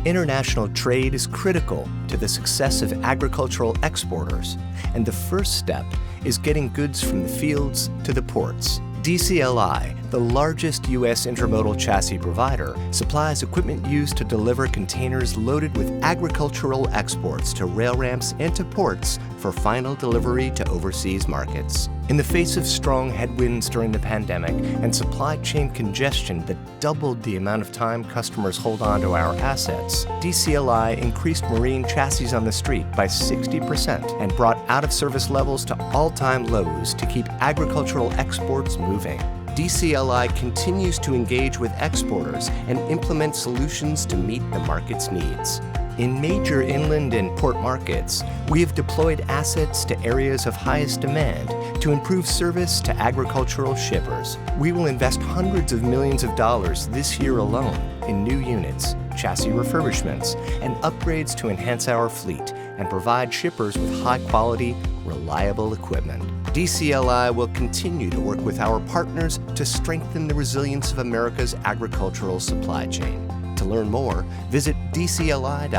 International trade is critical to the success of agricultural exporters, and the first step is getting goods from the fields to the ports. DCLI, the largest U.S. intermodal chassis provider, supplies equipment used to deliver containers loaded with agricultural exports to rail ramps and to ports for final delivery to overseas markets. In the face of strong headwinds during the pandemic and supply chain congestion that doubled the amount of time customers hold on to our assets, DCLI increased marine chassis on the street by 60% and brought out-of-service levels to all-time lows to keep agricultural exports moving. DCLI continues to engage with exporters and implement solutions to meet the market's needs. In major inland and port markets, we have deployed assets to areas of highest demand to improve service to agricultural shippers. We will invest hundreds of millions of dollars this year alone in new units, chassis refurbishments, and upgrades to enhance our fleet and provide shippers with high-quality, reliable equipment. DCLI will continue to work with our partners to strengthen the resilience of America's agricultural supply chain. To learn more, visit dcli.com/ag.